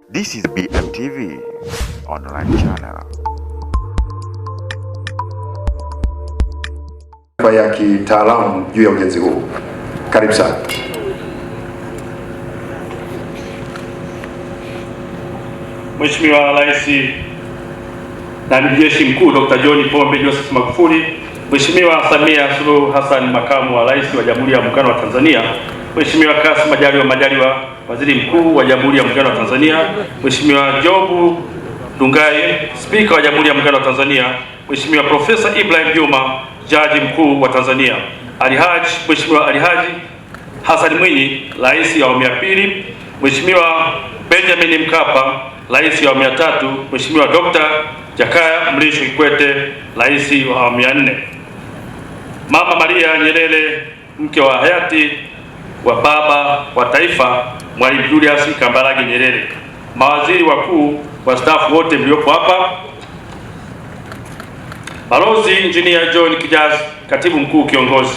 This is BMTV online channel. Ya kitaalamu juu ya ujenzi huu. Karibu sana. Mheshimiwa Rais na Amiri Jeshi Mkuu Dr. John Pombe Joseph Magufuli, Mheshimiwa Samia Suluhu Hassan Makamu wa Rais wa Jamhuri ya Muungano wa Tanzania, Mheshimiwa Kassim Majaliwa Waziri Mkuu wa Jamhuri ya Muungano wa Tanzania, Mheshimiwa Jobu Ndugai Spika wa Jamhuri ya Muungano wa Tanzania, Mheshimiwa Profesa Ibrahim Juma Jaji Mkuu wa Tanzania, Mheshimiwa Alhaji Hassan Mwinyi Rais wa awamu ya pili, Mheshimiwa Benjamin Mkapa Rais wa awamu ya tatu, Mheshimiwa Dr. Jakaya Mrisho Kikwete Rais wa awamu ya nne, Mama Maria Nyerere mke wa hayati wa baba wa taifa Mwalimu Julius Kambarage Nyerere, mawaziri wakuu wastaafu wote mliopo hapa, Balozi Engineer John Kijazi Katibu Mkuu Kiongozi,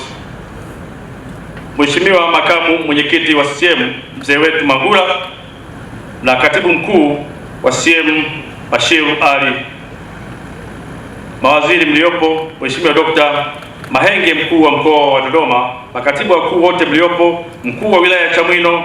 Mheshimiwa Makamu Mwenyekiti wa CCM mzee wetu Mangula na Katibu Mkuu wa CCM Bashir Ali, mawaziri mliopo, Mheshimiwa Dr. Mahenge Mkuu wa Mkoa wa Dodoma, makatibu wakuu wote mliopo, Mkuu wa Wilaya ya Chamwino,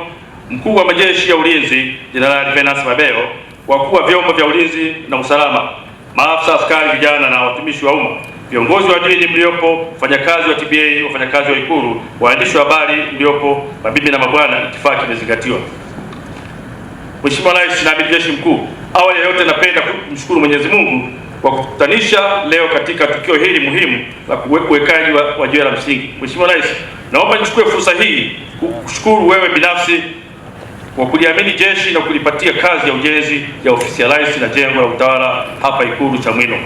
Mkuu wa Majeshi ya Ulinzi Jenerali Venance Mabeyo, wakuu wa vyombo vya ulinzi na usalama, maafisa askari vijana na watumishi wa umma, viongozi wa dini mliopo, wafanyakazi wa TBA, wafanyakazi wa Ikulu, waandishi wa habari mliopo, mabibi na mabwana, itifaki imezingatiwa. Mheshimiwa Rais na Amiri Jeshi Mkuu, awali ya yote napenda kumshukuru Mwenyezi Mungu kwa kukutanisha leo katika tukio hili muhimu la uwekaji wa jiwe la msingi. Mheshimiwa Rais, naomba nichukue fursa hii kushukuru wewe binafsi kwa kuliamini jeshi na kulipatia kazi ya ujenzi ya ofisi ya Rais na jengo la utawala hapa Ikulu Chamwino.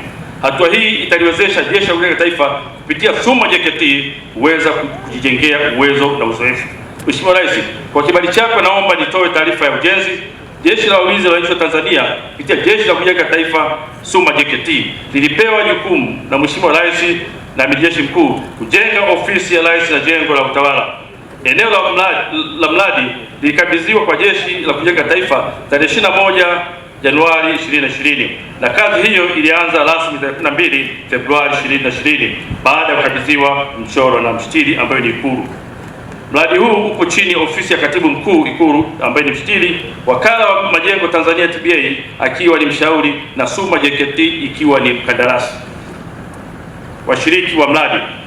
Hatua hii italiwezesha Jeshi la Ulinzi la Taifa kupitia SUMA JKT kuweza kujijengea uwezo na uzoefu. Mheshimiwa Rais, kwa kibali chako naomba nitoe taarifa ya ujenzi. Jeshi la Ulinzi la Wananchi wa Tanzania kupitia Jeshi la Kujenga Taifa SUMA JKT lilipewa jukumu na Mheshimiwa Rais na Amiri Jeshi Mkuu kujenga ofisi ya Rais na jengo la utawala. Eneo la mradi lilikabidhiwa kwa Jeshi la Kujenga Taifa tarehe 21 Januari 2020 na kazi hiyo ilianza rasmi tarehe 12 Februari 2020 baada ya kukabidhiwa mchoro na mstiri ambayo ni Ikulu. Mradi huu upo chini ya ofisi ya Katibu Mkuu Ikulu ambaye ni mstiri, Wakala wa Majengo Tanzania TBA akiwa ni mshauri na SUMA JKT ikiwa ni mkandarasi. Washiriki wa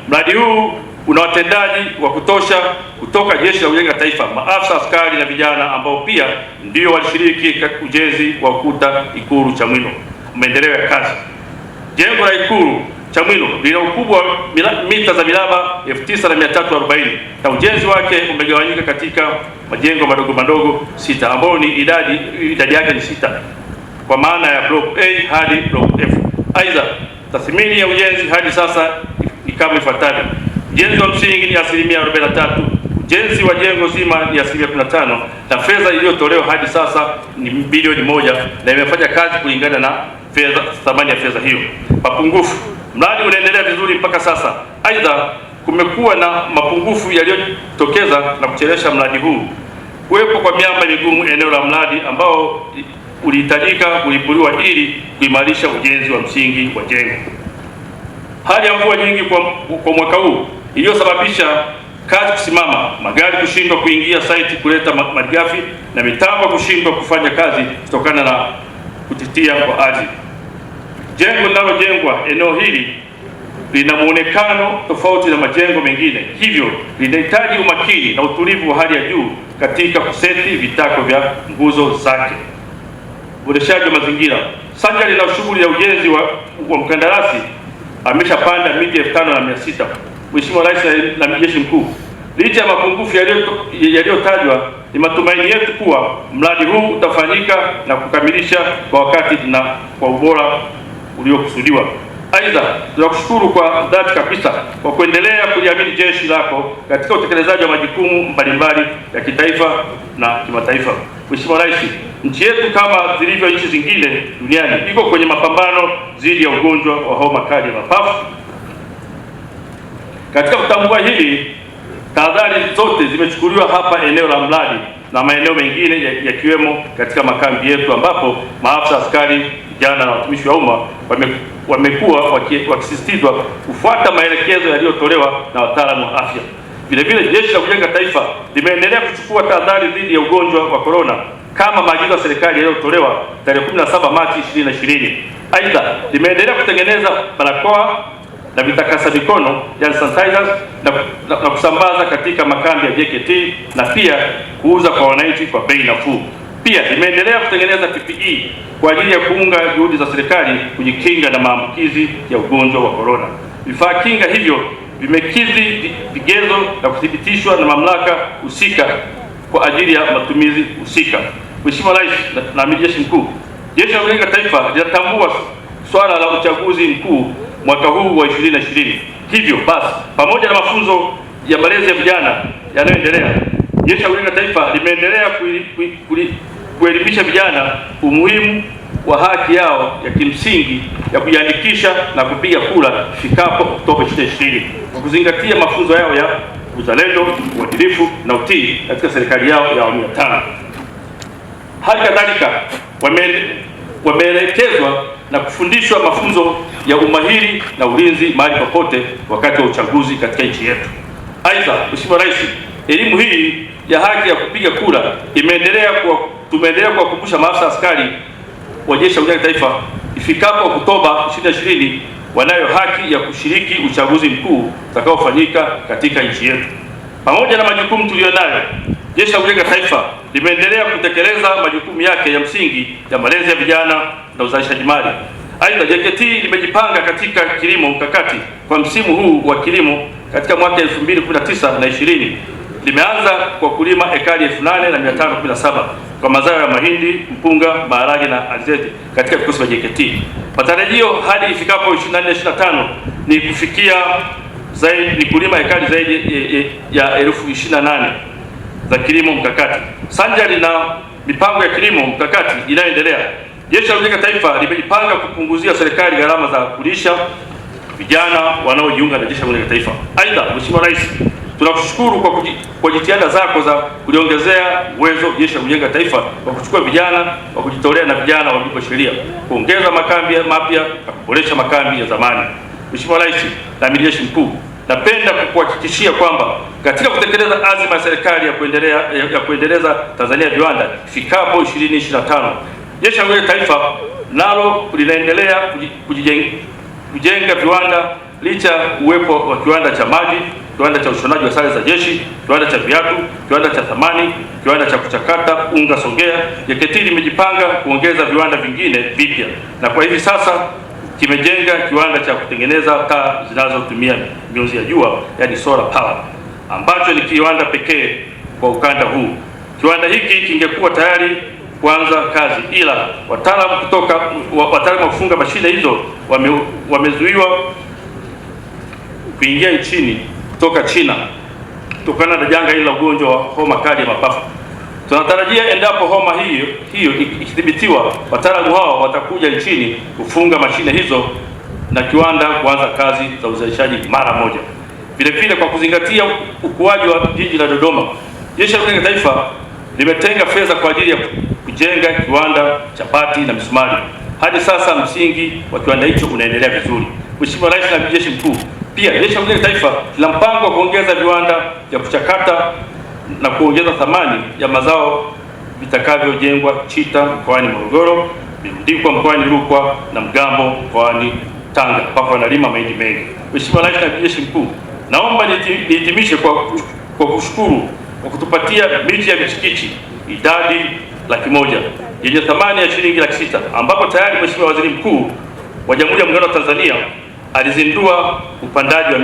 mradi huu una watendaji wa kutosha kutoka Jeshi la Kujenga Taifa, maafisa askari na vijana ambao pia ndio walishiriki katika ujenzi wa ukuta Ikulu Chamwino. Maendeleo ya kazi. Jengo la Ikulu Chamwino lina ukubwa wa mita za miraba 9340 na ujenzi wake umegawanyika katika majengo madogo sita ambayo ni idadi yake ni sita kwa maana ya block A hadi block F. Aidha, tathmini ya ujenzi hadi sasa ni kama ifuatavyo: ujenzi wa msingi ni 43%, ujenzi wa jengo zima ni 15%, na fedha iliyotolewa hadi sasa ni bilioni 1 na imefanya kazi kulingana na thamani ya fedha hiyo. Mapungufu: mradi unaendelea vizuri mpaka sasa. Aidha, kumekuwa na mapungufu yaliyotokeza na kuchelewesha mradi huu: kuwepo kwa miamba migumu eneo la mradi ambao ulihitajika kulipuliwa ili kuimarisha ujenzi wa msingi wa jengo. Hali ya mvua nyingi kwa mwaka huu iliyosababisha kazi kusimama, magari kushindwa kuingia site kuleta malighafi na mitambo kushindwa kufanya kazi kutokana na kutitia kwa ardhi. Jengo linalojengwa eneo hili lina muonekano tofauti na majengo mengine, hivyo linahitaji umakini na utulivu wa hali ya juu katika kuseti vitako vya nguzo zake. Uboreshaji wa mazingira. Sanjari na shughuli ya ujenzi wa mkandarasi ameshapanda miti 5600. Mheshimiwa Rais na Amiri Jeshi Mkuu, licha ya mapungufu yaliyotajwa, ni matumaini yetu kuwa mradi huu utafanyika na kukamilisha kwa wakati na kwa ubora uliokusudiwa. Aidha, tunakushukuru kwa dhati kabisa kwa kuendelea kuliamini jeshi lako katika utekelezaji wa majukumu mbalimbali ya kitaifa na kimataifa. Mheshimiwa Rais, nchi yetu kama zilivyo nchi zingine duniani iko kwenye mapambano dhidi ya ugonjwa wa homa kali ya mapafu. Katika kutambua hili, tahadhari zote zimechukuliwa hapa eneo la mradi na maeneo mengine yakiwemo katika makambi yetu, ambapo maafisa askari, vijana na watumishi wa umma wamekuwa wakisisitizwa kufuata maelekezo yaliyotolewa na wataalamu wa afya. Vile vile Jeshi la Kujenga Taifa limeendelea kuchukua tahadhari dhidi ya ugonjwa wa corona kama maagizo ya serikali yaliyotolewa tarehe 17 Machi 2020. Aidha, limeendelea kutengeneza barakoa na vitakasa mikono yani sanitizers na kusambaza katika makambi ya JKT na pia kuuza kwa wananchi kwa bei nafuu. Pia limeendelea kutengeneza PPE kwa ajili ya kuunga juhudi za serikali kujikinga na maambukizi ya ugonjwa wa corona. Vifaa kinga hivyo vimekidhi vigezo na kuthibitishwa na mamlaka husika kwa ajili ya matumizi husika. Mheshimiwa Rais na Amiri Jeshi Mkuu, Jeshi la Kujenga Taifa linatambua swala la uchaguzi mkuu mwaka huu wa 2020. Hivyo basi, pamoja na mafunzo ya malezi ya vijana yanayoendelea, Jeshi la Kujenga Taifa limeendelea kuelimisha vijana umuhimu wa haki yao ya kimsingi ya kujiandikisha na kupiga kura ifikapo Oktoba 2020 kwa kuzingatia mafunzo yao ya uzalendo, uadilifu na utii katika serikali yao ya awamu ya 5. Hali kadhalika wameelekezwa na kufundishwa mafunzo ya umahiri na ulinzi mahali popote wakati wa uchaguzi katika nchi yetu. Aidha, Mheshimiwa Rais, elimu hii ya haki ya kupiga kura tumeendelea kuwakumbusha maafisa askari wa Jeshi la Kujenga Taifa ifikapo Oktoba 2020 wanayo haki ya kushiriki uchaguzi mkuu utakaofanyika katika nchi yetu. Pamoja na majukumu tuliyonayo, Jeshi la Kujenga Taifa limeendelea kutekeleza majukumu yake ya msingi ya malezi ya vijana na uzalishaji mali. Aidha, JKT limejipanga katika kilimo mkakati kwa msimu huu wa kilimo katika mwaka 2019 na 20. Limeanza kwa kulima ekari 8517 kwa mazao ya mahindi, mpunga, maharage na alizeti katika vikosi vya JKT. Matarajio hadi ifikapo 24-25 ni kufikia ni kulima ekari zaidi ya 28,000 za kilimo mkakati. Sanjari na mipango ya kilimo mkakati inayoendelea, Jeshi la Kujenga Taifa limejipanga kupunguzia serikali gharama za kulisha vijana wanaojiunga na Jeshi la Kujenga Taifa. Aidha, Mheshimiwa Rais, tunakushukuru kwa jitihada zako za kuliongezea uwezo Jeshi la Kujenga Taifa kwa kuchukua vijana wa kujitolea na vijana wa sheria, kuongeza makambi mapya na kuboresha makambi ya zamani. Mheshimiwa Rais na Amiri Jeshi Mkuu, napenda kukuhakikishia kwamba katika kutekeleza azma ya serikali ya kuendeleza Tanzania viwanda ifikapo 2025, Jeshi la Kujenga Taifa nalo linaendelea kujenga viwanda licha uwepo wa kiwanda cha maji, kiwanda cha ushonaji wa sare za jeshi, kiwanda cha viatu, kiwanda cha thamani, kiwanda cha kuchakata unga Songea. JKT limejipanga kuongeza viwanda vingine vipya na kwa hivi sasa kimejenga kiwanda cha kutengeneza taa zinazotumia mionzi ya jua yani solar power, ambacho ni kiwanda pekee kwa ukanda huu. Kiwanda hiki kingekuwa tayari kuanza kazi, ila wataalamu wa kufunga mashine hizo wamezuiwa kuingia nchini kutoka China kutokana na janga hili la ugonjwa wa homa kali ya mapafu. Tunatarajia endapo homa hiyo ikidhibitiwa, wataalamu hao watakuja nchini kufunga mashine hizo na kiwanda kuanza kazi za uzalishaji mara moja. Vile vile, kwa kuzingatia ukuaji wa jiji la Dodoma, Jeshi la Kujenga Taifa limetenga fedha kwa ajili ya kujenga kiwanda cha bati na misumari. Hadi sasa msingi wa kiwanda hicho unaendelea vizuri. Mheshimiwa Rais na Amiri Jeshi Mkuu, pia Jeshi la Kujenga Taifa lina mpango wa kuongeza viwanda vya kuchakata na kuongeza thamani ya mazao vitakavyojengwa Chita mkoani Morogoro, Mdikwa mkoani Rukwa na Mgambo mkoani Tanga, ambapo wanalima mahindi mengi. Mheshimiwa Rais na Amiri Jeshi Mkuu, naomba nihitimishe kwa kushukuru kwa kutupatia miti ya michikichi idadi 100,000 yenye thamani ya shilingi 600,000, ambapo tayari Mheshimiwa Waziri Mkuu wa Jamhuri ya Muungano wa Tanzania alizindua upandaji wa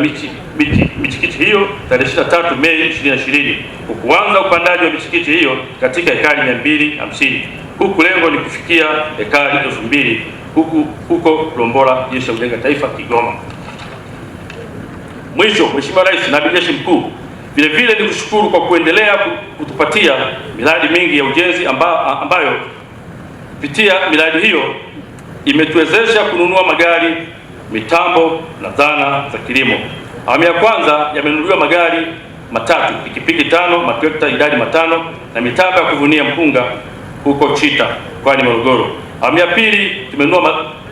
michikichi hiyo tarehe 23 Mei 2020, kuanza upandaji wa michikichi hiyo katika ekari 250, huku lengo ni kufikia ekari 2000 huko Lombola, Jeshi la Kujenga Taifa Kigoma. Mwisho, Mheshimiwa Rais na Amiri Jeshi Mkuu, vile vile ni kushukuru kwa kuendelea kutupatia miradi mingi ya ujenzi ambayo kupitia miradi hiyo imetuwezesha kununua magari, mitambo na zana za kilimo. Awamu ya kwanza yamenunuliwa magari 3, pikipiki 5, matrekta idadi 5 na mitambo ya kuvunia mpunga huko Chita mkoani Morogoro. Awamu ya pili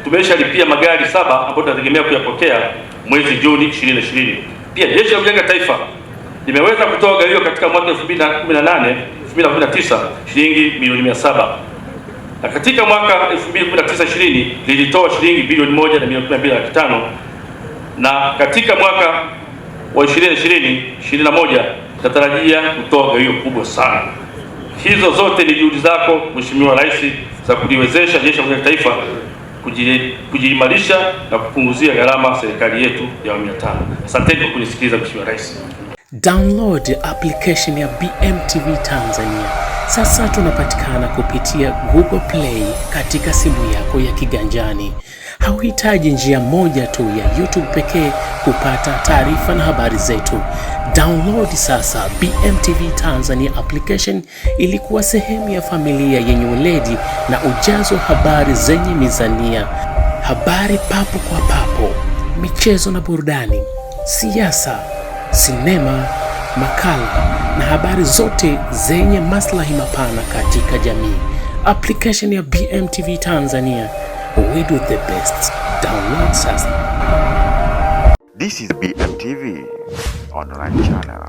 tumeshalipia magari 7 ambayo tunategemea kuyapokea mwezi Juni 2020. Pia Jeshi la Kujenga Taifa limeweza kutoa gawio katika mwaka 2019 shilingi milioni 700, na katika mwaka 2019-20 lilitoa shilingi bilioni 1 na milioni 205, na katika mwaka wa 2020-2021 tunatarajia kutoa gawio kubwa sana. Hizo zote ni juhudi zako Mheshimiwa Rais za kuliwezesha Jeshi la Kujenga Taifa kujiimarisha na kupunguzia gharama serikali yetu ya awamu ya 5. Asanteni kwa kunisikiliza Mheshimiwa Rais. Download application ya BMTV Tanzania. Sasa tunapatikana kupitia Google Play katika simu yako ya kiganjani. Hauhitaji njia moja tu ya YouTube pekee kupata taarifa na habari zetu. Download sasa BMTV Tanzania application ili kuwa sehemu ya familia yenye weledi na ujazo habari zenye mizania. Habari papo kwa papo, michezo na burudani, siasa, sinema, makala na habari zote zenye maslahi mapana katika jamii. Application ya BMTV Tanzania. We do the best. Download sasa. This is BMTV online channel.